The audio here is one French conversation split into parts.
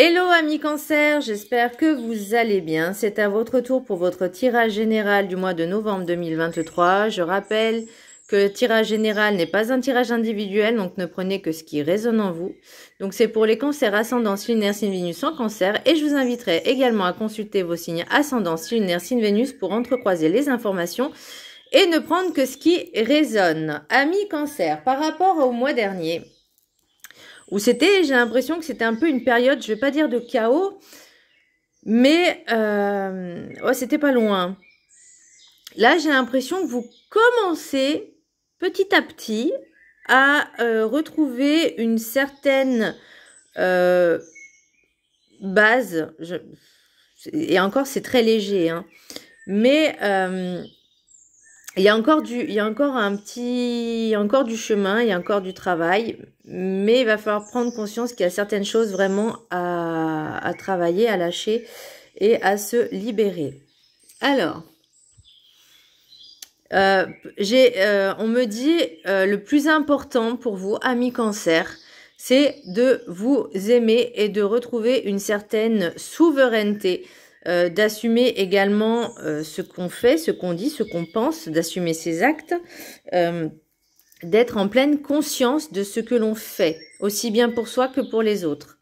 Hello amis cancer, j'espère que vous allez bien. C'est à votre tour pour votre tirage général du mois de novembre 2023. Je rappelle que le tirage général n'est pas un tirage individuel, donc ne prenez que ce qui résonne en vous. Donc c'est pour les cancers ascendant lunaire signe Vénus en cancer, et je vous inviterai également à consulter vos signes ascendant lunaire signe Vénus pour entrecroiser les informations et ne prendre que ce qui résonne. Amis cancer, par rapport au mois dernier, où j'ai l'impression que c'était un peu une période, je vais pas dire de chaos, mais ouais, c'était pas loin. Là, j'ai l'impression que vous commencez petit à petit à retrouver une certaine base. Et encore, c'est très léger, hein, mais il y a encore du chemin, il y a encore du travail, mais il va falloir prendre conscience qu'il y a certaines choses vraiment à travailler, à lâcher et à se libérer. Alors, on me dit le plus important pour vous, amis cancer, c'est de vous aimer et de retrouver une certaine souveraineté. D'assumer également ce qu'on fait, ce qu'on dit, ce qu'on pense, d'assumer ses actes, d'être en pleine conscience de ce que l'on fait, aussi bien pour soi que pour les autres.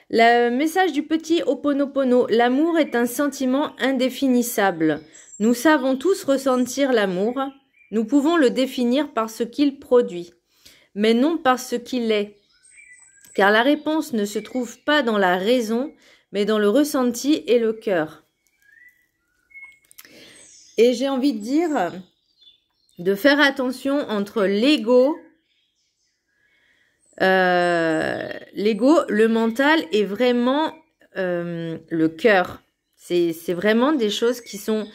Le message du petit Ho'oponopono, l'amour est un sentiment indéfinissable. Nous savons tous ressentir l'amour, nous pouvons le définir par ce qu'il produit, mais non par ce qu'il est. Car la réponse ne se trouve pas dans la raison, mais dans le ressenti et le cœur. Et j'ai envie de dire de faire attention entre l'ego, le mental et vraiment le cœur. C'est vraiment des choses qui sont,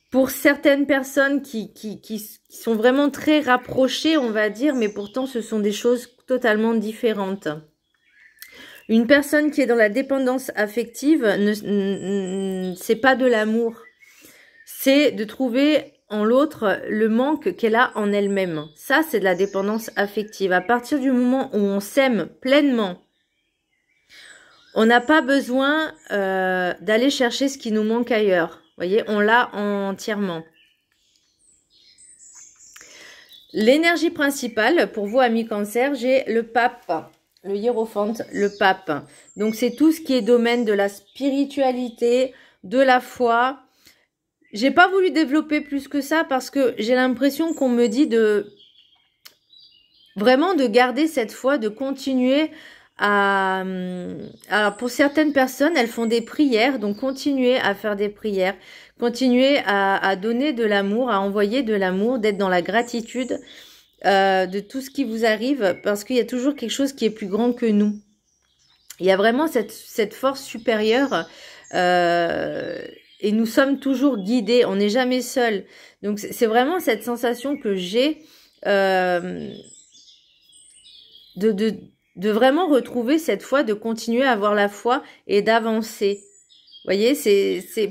pour certaines personnes qui sont vraiment très rapprochées, on va dire, mais pourtant ce sont des choses totalement différentes. Une personne qui est dans la dépendance affective, c'est pas de l'amour. C'est de trouver en l'autre le manque qu'elle a en elle-même. Ça, c'est de la dépendance affective. À partir du moment où on s'aime pleinement, on n'a pas besoin d'aller chercher ce qui nous manque ailleurs. Vous voyez, on l'a entièrement. L'énergie principale, pour vous, amis cancer, j'ai le pape. Le hiérophante, le pape. Donc, c'est tout ce qui est domaine de la spiritualité, de la foi. J'ai pas voulu développer plus que ça parce que j'ai l'impression qu'on me dit vraiment de garder cette foi, de continuer à... Alors, pour certaines personnes, elles font des prières, donc continuez à faire des prières. Continuez à donner de l'amour, à envoyer de l'amour, d'être dans la gratitude. De tout ce qui vous arrive, parce qu'il y a toujours quelque chose qui est plus grand que nous. Il y a vraiment cette force supérieure et nous sommes toujours guidés, on n'est jamais seul. Donc c'est vraiment cette sensation que j'ai de vraiment retrouver cette foi, de continuer à avoir la foi et d'avancer. Vous voyez,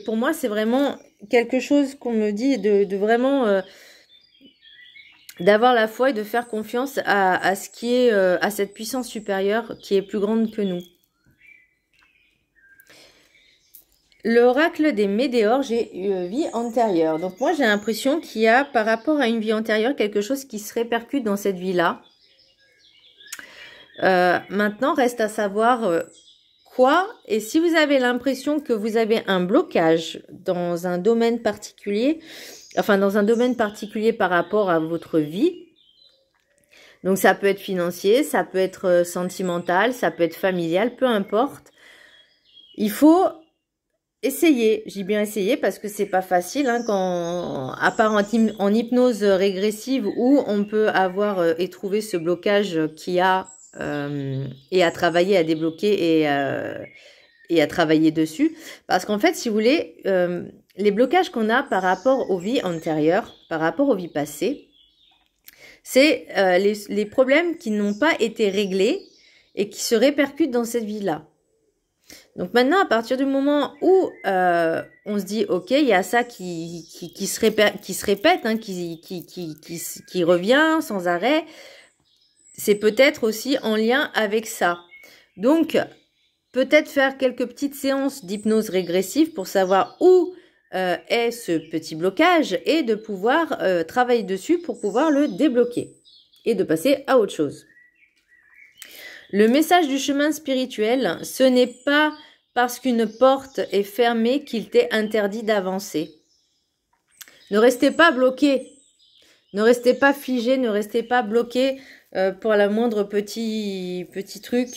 pour moi c'est vraiment quelque chose qu'on me dit de vraiment... d'avoir la foi et de faire confiance à ce qui est à cette puissance supérieure qui est plus grande que nous. L'oracle des météores, j'ai vie antérieure. Donc moi j'ai l'impression qu'il y a par rapport à une vie antérieure quelque chose qui se répercute dans cette vie-là. Maintenant reste à savoir quoi, et si vous avez l'impression que vous avez un blocage dans un domaine particulier, enfin dans un domaine particulier par rapport à votre vie, donc ça peut être financier, ça peut être sentimental, ça peut être familial, peu importe. Il faut essayer, j'ai bien essayé parce que c'est pas facile, hein, à part en hypnose régressive où on peut avoir et trouver ce blocage qu'il y a et à travailler, à débloquer et à travailler dessus. Parce qu'en fait, si vous voulez... les blocages qu'on a par rapport aux vies antérieures, par rapport aux vies passées, c'est les problèmes qui n'ont pas été réglés et qui se répercutent dans cette vie-là. Donc maintenant, à partir du moment où on se dit, ok, il y a ça qui se répète, hein, qui revient sans arrêt, c'est peut-être aussi en lien avec ça. Donc, peut-être faire quelques petites séances d'hypnose régressive pour savoir où est ce petit blocage et de pouvoir travailler dessus pour pouvoir le débloquer et de passer à autre chose. Le message du chemin spirituel, ce n'est pas parce qu'une porte est fermée qu'il t'est interdit d'avancer. Ne restez pas bloqué, ne restez pas figé, ne restez pas bloqué pour la moindre petit truc.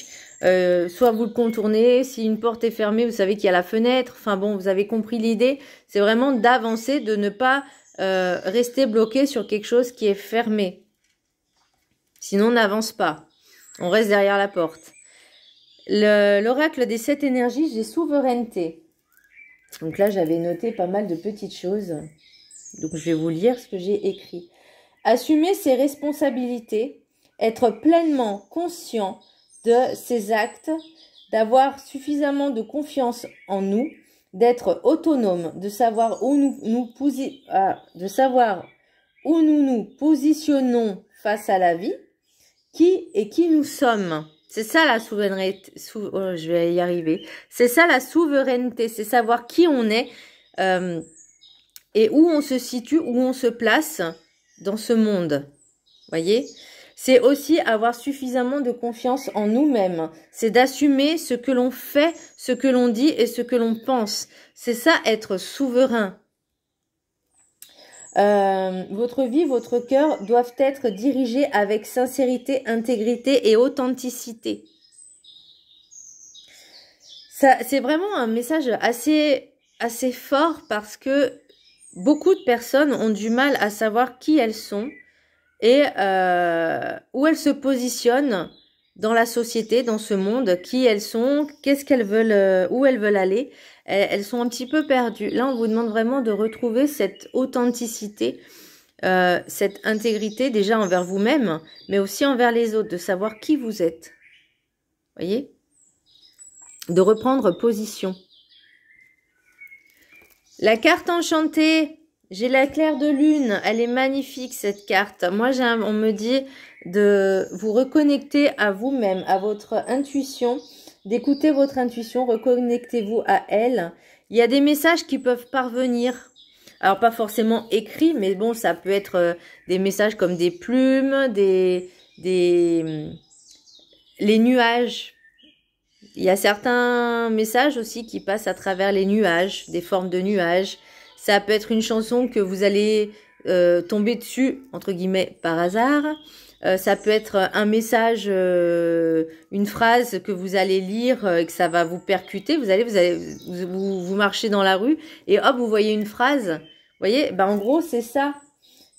Soit vous le contournez, si une porte est fermée, vous savez qu'il y a la fenêtre. Enfin bon, vous avez compris l'idée. C'est vraiment d'avancer, de ne pas rester bloqué sur quelque chose qui est fermé. Sinon, on n'avance pas. On reste derrière la porte. L'oracle des 7 énergies, j'ai souveraineté. Donc là, j'avais noté pas mal de petites choses. Donc je vais vous lire ce que j'ai écrit. Assumer ses responsabilités, être pleinement conscient de ses actes, d'avoir suffisamment de confiance en nous, d'être autonome, de savoir où nous nous positionnons face à la vie, qui nous sommes. C'est ça la souveraineté. Je vais y arriver. C'est ça la souveraineté, c'est savoir qui on est et où on se situe, où on se place dans ce monde. Voyez ? C'est aussi avoir suffisamment de confiance en nous-mêmes. C'est d'assumer ce que l'on fait, ce que l'on dit et ce que l'on pense. C'est ça, être souverain. Votre vie, votre cœur doivent être dirigés avec sincérité, intégrité et authenticité. Ça, c'est vraiment un message assez fort parce que beaucoup de personnes ont du mal à savoir qui elles sont et où elles se positionnent dans la société, dans ce monde, qui elles sont, qu'est-ce qu'elles veulent, où elles veulent aller. Elles sont un petit peu perdues. Là, on vous demande vraiment de retrouver cette authenticité, cette intégrité déjà envers vous-même, mais aussi envers les autres, de savoir qui vous êtes. Voyez ? De reprendre position. La carte enchantée, j'ai la claire de lune, elle est magnifique cette carte. Moi, on me dit de vous reconnecter à vous-même, à votre intuition, d'écouter votre intuition, reconnectez-vous à elle. Il y a des messages qui peuvent parvenir, alors pas forcément écrits, mais bon, ça peut être des messages comme des plumes, les nuages. Il y a certains messages aussi qui passent à travers les nuages, des formes de nuages. Ça peut être une chanson que vous allez tomber dessus, entre guillemets, par hasard. Ça peut être un message, une phrase que vous allez lire et que ça va vous percuter. Vous marchez dans la rue et hop, vous voyez une phrase. Vous voyez, ben en gros, c'est ça.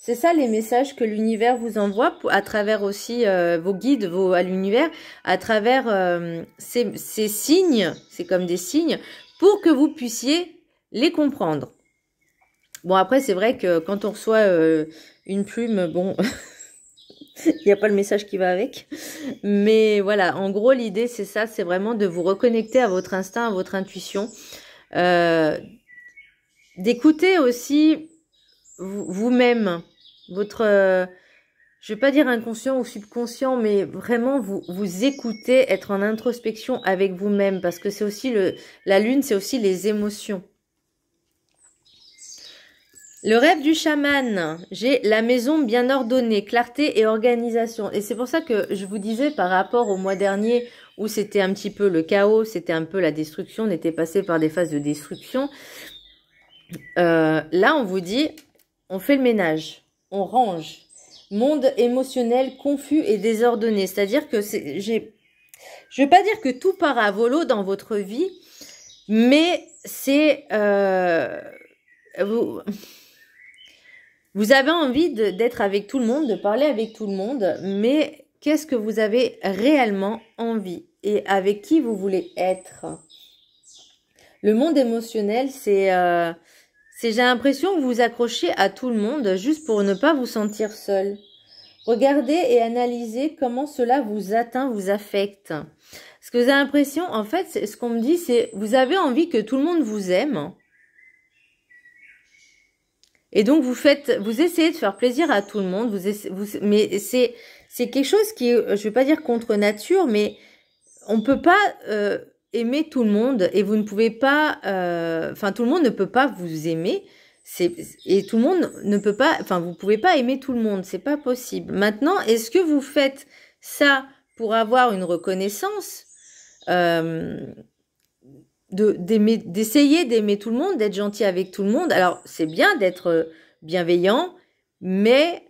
C'est ça les messages que l'univers vous envoie à travers aussi vos guides, à l'univers, à travers ces signes, c'est comme des signes, pour que vous puissiez les comprendre. Bon, après, c'est vrai que quand on reçoit une plume, bon, il n'y a pas le message qui va avec. Mais voilà, en gros, l'idée, c'est ça, c'est vraiment de vous reconnecter à votre instinct, à votre intuition. D'écouter aussi vous-même, votre, je vais pas dire inconscient ou subconscient, mais vraiment vous écoutez, être en introspection avec vous-même, parce que c'est aussi la lune, c'est aussi les émotions. Le rêve du chaman, j'ai la maison bien ordonnée, clarté et organisation. Et c'est pour ça que je vous disais par rapport au mois dernier où c'était un petit peu le chaos, c'était un peu la destruction, on était passé par des phases de destruction. Là, on vous dit, on fait le ménage, on range. Monde émotionnel confus et désordonné. C'est-à-dire que je vais pas dire que tout part à volo dans votre vie, mais c'est... Vous avez envie d'être avec tout le monde, de parler avec tout le monde, mais qu'est-ce que vous avez réellement envie et avec qui vous voulez être? Le monde émotionnel, c'est j'ai l'impression que vous vous accrochez à tout le monde juste pour ne pas vous sentir seul. Regardez et analysez comment cela vous atteint, vous affecte. Ce que vous avez l'impression, en fait, ce qu'on me dit, c'est vous avez envie que tout le monde vous aime. Et donc vous essayez de faire plaisir à tout le monde, mais c'est quelque chose qui est, je vais pas dire contre nature, mais on peut pas aimer tout le monde et vous ne pouvez pas, enfin tout le monde ne peut pas vous aimer. Et tout le monde ne peut pas, enfin vous pouvez pas aimer tout le monde, c'est pas possible. Maintenant, est-ce que vous faites ça pour avoir une reconnaissance, d'essayer d'aimer tout le monde, d'être gentil avec tout le monde? Alors c'est bien d'être bienveillant, mais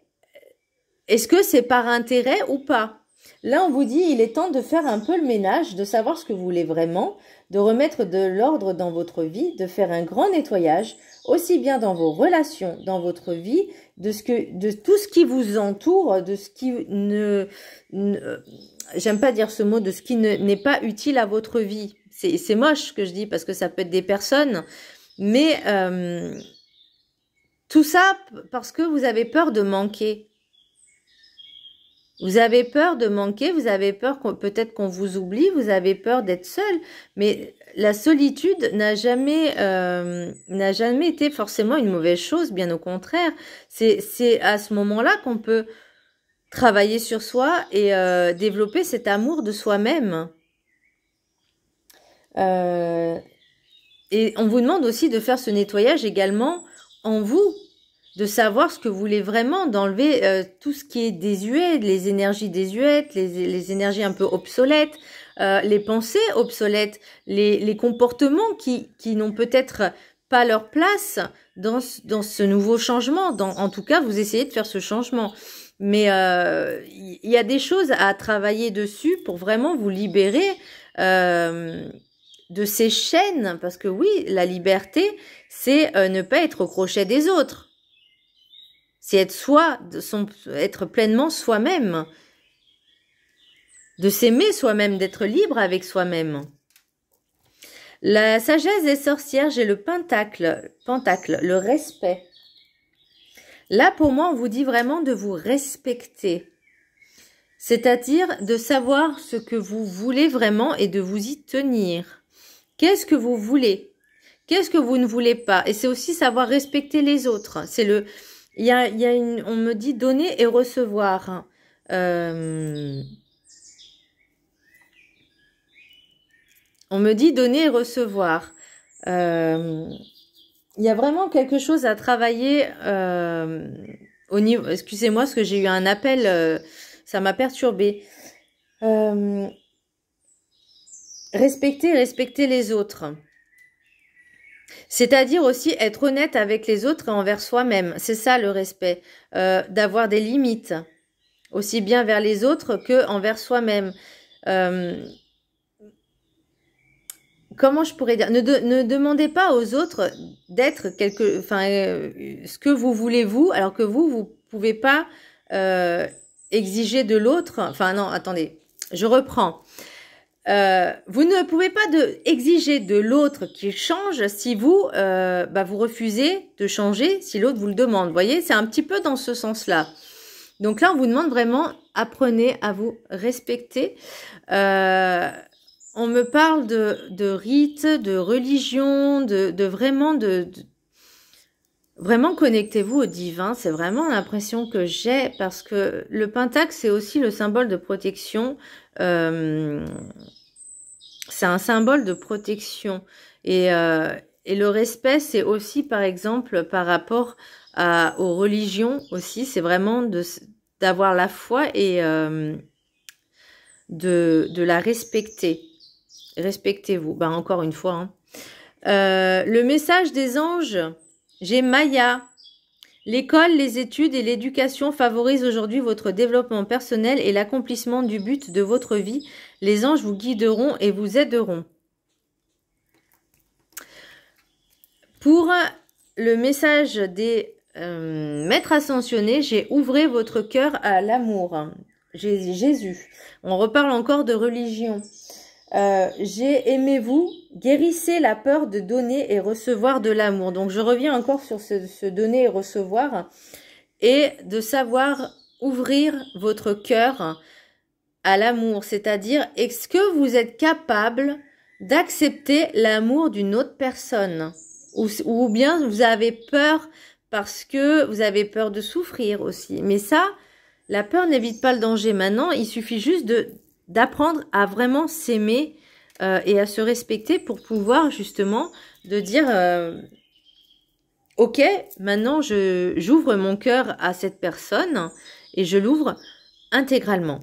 est-ce que c'est par intérêt ou pas? Là, on vous dit, il est temps de faire un peu le ménage, de savoir ce que vous voulez vraiment, de remettre de l'ordre dans votre vie, de faire un grand nettoyage, aussi bien dans vos relations, dans votre vie, de tout ce qui vous entoure, de ce qui j'aime pas dire ce mot, de ce qui n'est pas utile à votre vie. C'est moche ce que je dis parce que ça peut être des personnes, mais tout ça parce que vous avez peur de manquer. Vous avez peur de manquer, vous avez peur peut-être qu'on vous oublie, vous avez peur d'être seul, mais la solitude n'a jamais été forcément une mauvaise chose, bien au contraire. C'est à ce moment-là qu'on peut travailler sur soi et développer cet amour de soi-même. Et on vous demande aussi de faire ce nettoyage également en vous, de savoir ce que vous voulez vraiment, d'enlever tout ce qui est désuet, les énergies désuètes, les énergies un peu obsolètes, les pensées obsolètes, les comportements qui n'ont peut-être pas leur place dans ce nouveau changement. En tout cas, vous essayez de faire ce changement. Mais il y a des choses à travailler dessus pour vraiment vous libérer de ces chaînes. Parce que oui, la liberté, c'est ne pas être au crochet des autres. C'est être pleinement soi-même, de s'aimer soi-même, d'être libre avec soi-même. La sagesse des sorcières, j'ai le pentacle, le respect. Là, pour moi, on vous dit vraiment de vous respecter. C'est-à-dire de savoir ce que vous voulez vraiment et de vous y tenir. Qu'est-ce que vous voulez? Qu'est-ce que vous ne voulez pas? Et c'est aussi savoir respecter les autres. C'est le... on me dit donner et recevoir. On me dit donner et recevoir. Il y a vraiment quelque chose à travailler au niveau. Excusez-moi, parce que j'ai eu un appel, ça m'a perturbée. Respecter les autres. C'est-à-dire aussi être honnête avec les autres et envers soi-même. C'est ça le respect. D'avoir des limites, aussi bien vers les autres que envers soi-même. Comment je pourrais dire? Ne demandez pas aux autres d'être ce que vous voulez vous, alors que vous pouvez pas exiger de l'autre. Enfin non, attendez, je reprends. Vous ne pouvez pas exiger de l'autre qu'il change si vous vous refusez de changer si l'autre vous le demande. Vous voyez, c'est un petit peu dans ce sens-là. Donc là, on vous demande vraiment, apprenez à vous respecter. On me parle de rites, de religion, vraiment connectez-vous au divin. C'est vraiment l'impression que j'ai parce que le pentacle, c'est aussi le symbole de protection. C'est un symbole de protection et le respect, c'est aussi par exemple par rapport aux religions aussi, c'est vraiment d'avoir la foi et de la respecter. Respectez-vous. Ben encore une fois. Hein. Le message des anges, j'ai Maya. L'école, les études et l'éducation favorisent aujourd'hui votre développement personnel et l'accomplissement du but de votre vie. Les anges vous guideront et vous aideront. Pour le message des maîtres ascensionnés, j'ai ouvré votre cœur à l'amour. Jésus. On reparle encore de religion. J'ai aimez-vous, guérissez la peur de donner et recevoir de l'amour. Donc je reviens encore sur ce donner et recevoir et de savoir ouvrir votre cœur à l'amour. C'est-à-dire, est-ce que vous êtes capable d'accepter l'amour d'une autre personne ou bien vous avez peur parce que vous avez peur de souffrir aussi. Mais ça, la peur n'évite pas le danger. Maintenant, il suffit juste d'apprendre à vraiment s'aimer et à se respecter pour pouvoir justement de dire ok, maintenant j'ouvre mon cœur à cette personne et je l'ouvre intégralement.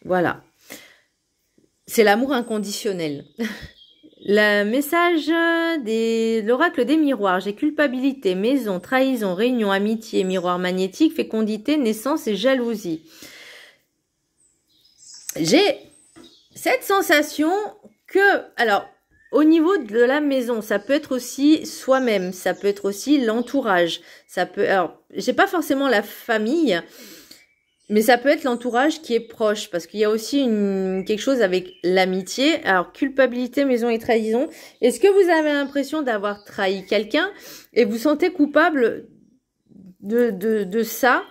Voilà. C'est l'amour inconditionnel. Le message de l'oracle des miroirs. J'ai culpabilité, maison, trahison, réunion, amitié, miroir magnétique, fécondité, naissance et jalousie. J'ai cette sensation que, alors, au niveau de la maison, ça peut être aussi soi-même, ça peut être aussi l'entourage, ça peut, alors, j'ai pas forcément la famille, mais ça peut être l'entourage qui est proche, parce qu'il y a aussi quelque chose avec l'amitié. Alors, culpabilité, maison et trahison. Est-ce que vous avez l'impression d'avoir trahi quelqu'un et vous sentez coupable de ça?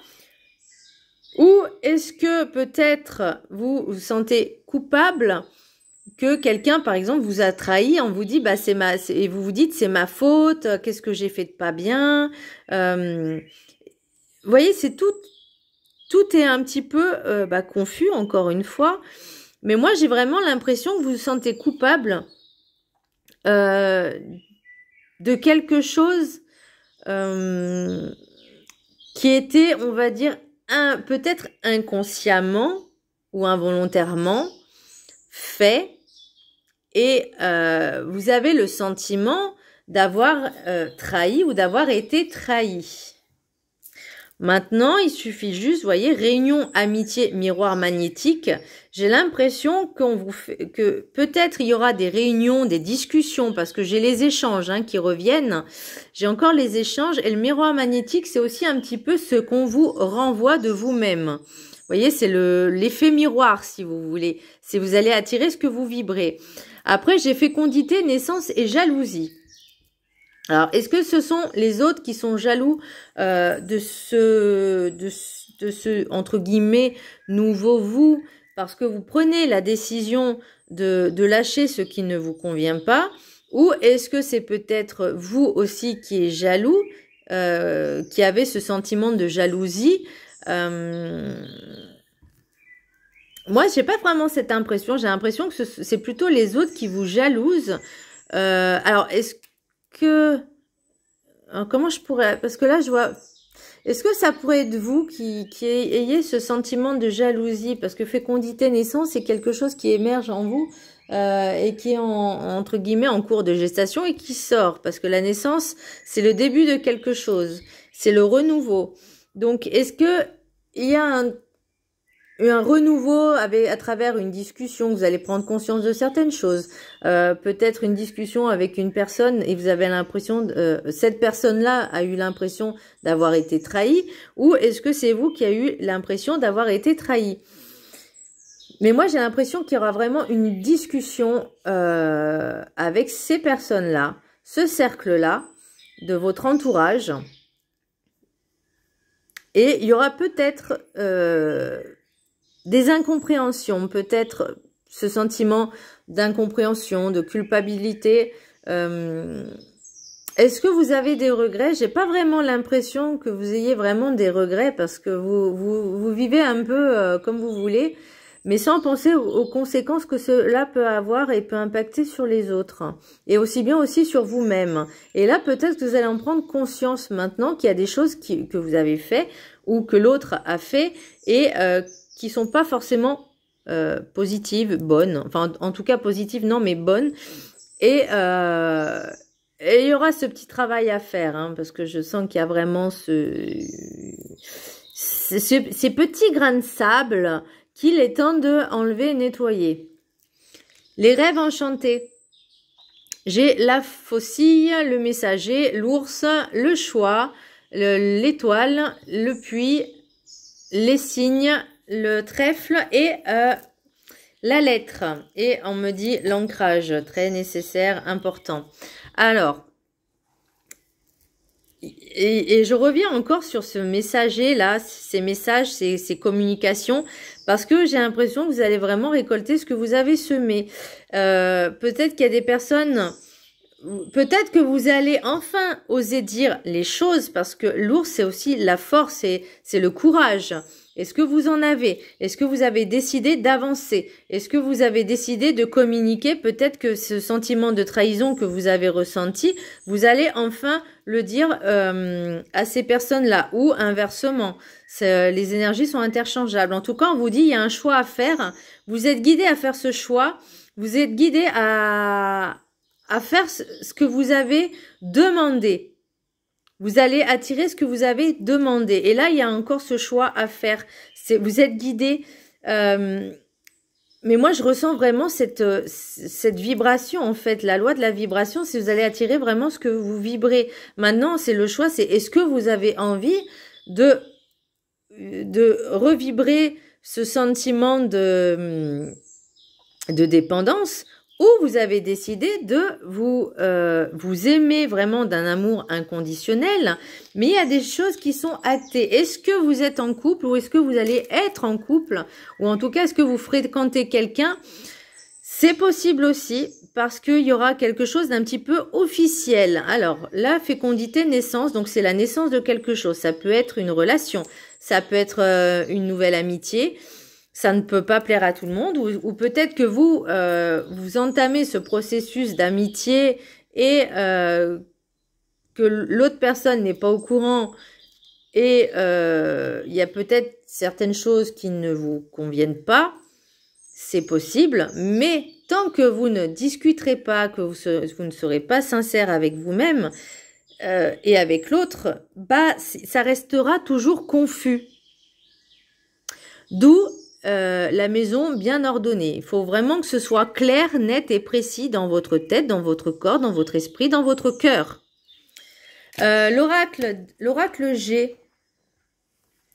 Ou est-ce que peut-être vous vous sentez coupable que quelqu'un, par exemple, vous a trahi, on vous dit, bah et vous vous dites, c'est ma faute, qu'est-ce que j'ai fait de pas bien? Vous voyez, c'est tout est un petit peu confus, encore une fois. Mais moi, j'ai vraiment l'impression que vous vous sentez coupable de quelque chose qui était, on va dire, peut-être inconsciemment ou involontairement fait. Et vous avez le sentiment d'avoir trahi ou d'avoir été trahi. Maintenant, il suffit juste, vous voyez, réunion, amitié, miroir magnétique. J'ai l'impression que peut-être il y aura des réunions, des discussions, parce que j'ai les échanges qui reviennent. J'ai encore les échanges. Et le miroir magnétique, c'est aussi un petit peu ce qu'on vous renvoie de vous-même. Vous voyez, c'est l'effet miroir, si vous voulez. C'est vous allez attirer ce que vous vibrez. Après, j'ai fécondité, naissance et jalousie. Alors, est-ce que ce sont les autres qui sont jaloux de ce entre guillemets nouveau vous, parce que vous prenez la décision de lâcher ce qui ne vous convient pas, ou est-ce que c'est peut-être vous aussi qui est jaloux, qui avez ce sentiment de jalousie? Moi, j'ai pas vraiment cette impression. J'ai l'impression que c'est plutôt les autres qui vous jalousent. Alors, est-ce que... Alors, comment je pourrais... Parce que là, je vois... Est-ce que ça pourrait être vous qui ayez ce sentiment de jalousie? Parce que fécondité, naissance, c'est quelque chose qui émerge en vous et qui est entre guillemets en cours de gestation et qui sort. Parce que la naissance, c'est le début de quelque chose. C'est le renouveau. Donc, est-ce que il y a un renouveau à travers une discussion, vous allez prendre conscience de certaines choses, peut-être une discussion avec une personne et vous avez l'impression, cette personne-là a eu l'impression d'avoir été trahie, ou est-ce que c'est vous qui avez eu l'impression d'avoir été trahi? Mais moi j'ai l'impression qu'il y aura vraiment une discussion avec ces personnes-là, ce cercle-là, de votre entourage, et il y aura peut-être... des incompréhensions, peut-être ce sentiment d'incompréhension, de culpabilité. Est-ce que vous avez des regrets? J'ai pas vraiment l'impression que vous ayez vraiment des regrets parce que vous vivez un peu comme vous voulez, mais sans penser aux conséquences que cela peut avoir et peut impacter sur les autres. Et aussi bien aussi sur vous-même. Et là, peut-être que vous allez en prendre conscience maintenant qu'il y a des choses que vous avez fait ou que l'autre a fait et qui sont pas forcément positives, bonnes. Enfin, en tout cas, positives, non, mais bonnes. Et il y aura ce petit travail à faire, parce que je sens qu'il y a vraiment ces petits grains de sable qu'il est temps de enlever et nettoyer. Les rêves enchantés. J'ai la faucille, le messager, l'ours, le choix, l'étoile, le puits, les signes, le trèfle et la lettre. Et on me dit l'ancrage, très nécessaire, important. Alors, et je reviens encore sur ce messager là, ces messages, ces communications, parce que j'ai l'impression que vous allez vraiment récolter ce que vous avez semé. Peut-être qu'il y a des personnes... Peut-être que vous allez enfin oser dire les choses, parce que l'ours, c'est aussi la force, c'est le courage. Est-ce que vous en avez? Est-ce que vous avez décidé d'avancer? Est-ce que vous avez décidé de communiquer? Peut-être que ce sentiment de trahison que vous avez ressenti, vous allez enfin le dire à ces personnes-là, ou inversement. Les énergies sont interchangeables. En tout cas, on vous dit, il y a un choix à faire. Vous êtes guidé à faire ce choix. Vous êtes guidé à faire ce que vous avez demandé. Vous allez attirer ce que vous avez demandé. Et là, il y a encore ce choix à faire. Vous êtes guidé. Mais moi, je ressens vraiment cette vibration, en fait. La loi de la vibration, c'est vous allez attirer vraiment ce que vous vibrez. Maintenant, c'est le choix, c'est est-ce que vous avez envie de revibrer ce sentiment de dépendance, ou vous avez décidé de vous aimer vraiment d'un amour inconditionnel, mais il y a des choses qui sont actées. Est-ce que vous êtes en couple, ou est-ce que vous allez être en couple, ou en tout cas, est-ce que vous fréquentez quelqu'un? C'est possible aussi, parce qu'il y aura quelque chose d'un petit peu officiel. Alors, la fécondité, naissance, donc c'est la naissance de quelque chose. Ça peut être une relation, ça peut être une nouvelle amitié. Ça ne peut pas plaire à tout le monde, ou peut-être que vous entamez ce processus d'amitié et que l'autre personne n'est pas au courant, et il y a peut-être certaines choses qui ne vous conviennent pas. C'est possible, mais tant que vous ne discuterez pas, que vous ne serez pas sincère avec vous-même et avec l'autre, ça restera toujours confus. D'où la maison bien ordonnée. Il faut vraiment que ce soit clair, net et précis dans votre tête, dans votre corps, dans votre esprit, dans votre cœur. L'oracle G.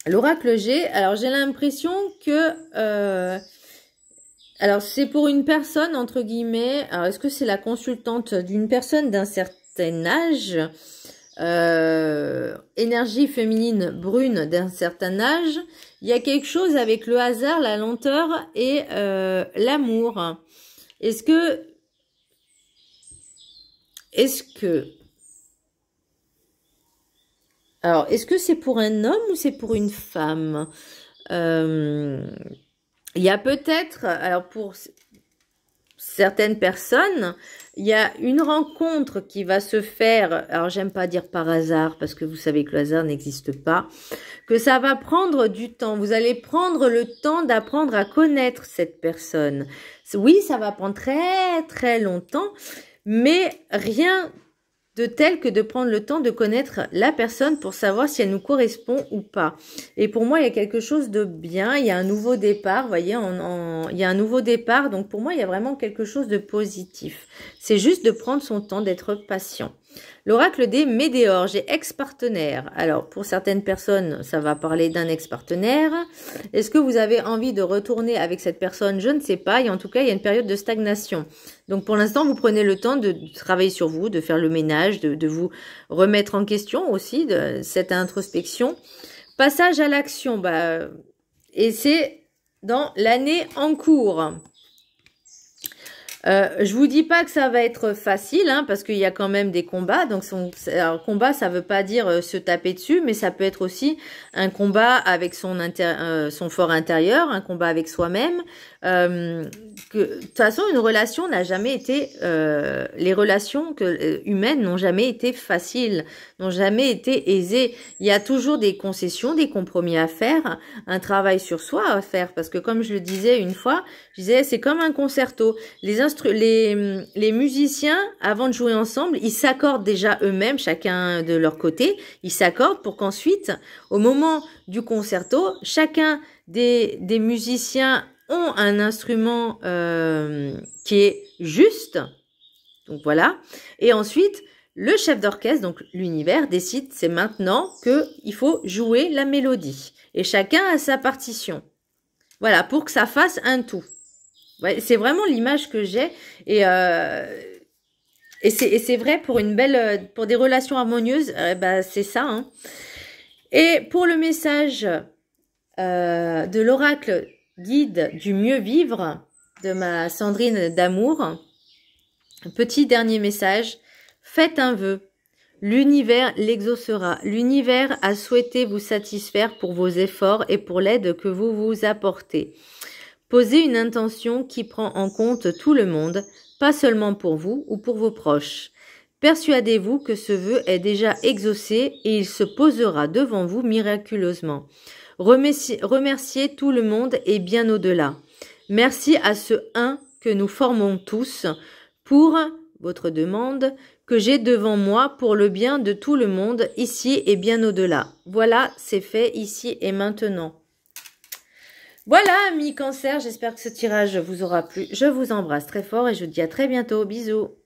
L'oracle G, alors j'ai l'impression que... alors c'est pour une personne, entre guillemets, alors est-ce que c'est la consultante d'une personne d'un certain âge, énergie féminine brune d'un certain âge? Il y a quelque chose avec le hasard, la lenteur et l'amour. Est-ce que c'est pour un homme ou c'est pour une femme? Il y a peut-être, alors pour certaines personnes, il y a une rencontre qui va se faire, alors j'aime pas dire par hasard, parce que vous savez que le hasard n'existe pas, que ça va prendre du temps. Vous allez prendre le temps d'apprendre à connaître cette personne. Oui, ça va prendre très très longtemps, mais rien de tel que de prendre le temps de connaître la personne pour savoir si elle nous correspond ou pas. Et pour moi, il y a quelque chose de bien, il y a un nouveau départ, vous voyez, il y a un nouveau départ, donc pour moi, il y a vraiment quelque chose de positif. C'est juste de prendre son temps, d'être patient. L'oracle des météores, j'ai ex-partenaire. Alors, pour certaines personnes, ça va parler d'un ex-partenaire. Est-ce que vous avez envie de retourner avec cette personne? Je ne sais pas. Et en tout cas, il y a une période de stagnation. Donc, pour l'instant, vous prenez le temps de travailler sur vous, de faire le ménage, de vous remettre en question aussi, de cette introspection. Passage à l'action. Et c'est dans l'année en cours. Je vous dis pas que ça va être facile, hein, parce qu'il y a quand même des combats. Donc, alors, combat, ça veut pas dire se taper dessus, mais ça peut être aussi un combat avec son fort intérieur, un combat avec soi-même. De toute façon, une relation n'a jamais été, les relations humaines n'ont jamais été faciles, n'ont jamais été aisées. Il y a toujours des concessions, des compromis à faire, un travail sur soi à faire, parce que comme je le disais une fois, je disais c'est comme un concerto. Les musiciens, avant de jouer ensemble, ils s'accordent déjà eux-mêmes, chacun de leur côté, ils s'accordent pour qu'ensuite, au moment du concerto, chacun des musiciens ont un instrument qui est juste, donc voilà, et ensuite le chef d'orchestre, donc l'univers, décide c'est maintenant qu'il faut jouer la mélodie, et chacun a sa partition, voilà, pour que ça fasse un tout. Ouais, c'est vraiment l'image que j'ai, et c'est vrai pour pour des relations harmonieuses, c'est ça, hein. Et pour le message de l'oracle guide du mieux vivre de ma Sandrine d'amour, petit dernier message, faites un vœu. L'univers l'exaucera. L'univers a souhaité vous satisfaire pour vos efforts et pour l'aide que vous vous apportez. Posez une intention qui prend en compte tout le monde, pas seulement pour vous ou pour vos proches. Persuadez-vous que ce vœu est déjà exaucé et il se posera devant vous miraculeusement. Remerciez tout le monde et bien au-delà. Merci à ce un que nous formons tous pour votre demande que j'ai devant moi pour le bien de tout le monde ici et bien au-delà. Voilà, c'est fait ici et maintenant. Voilà, amis Cancer, j'espère que ce tirage vous aura plu. Je vous embrasse très fort et je vous dis à très bientôt. Bisous.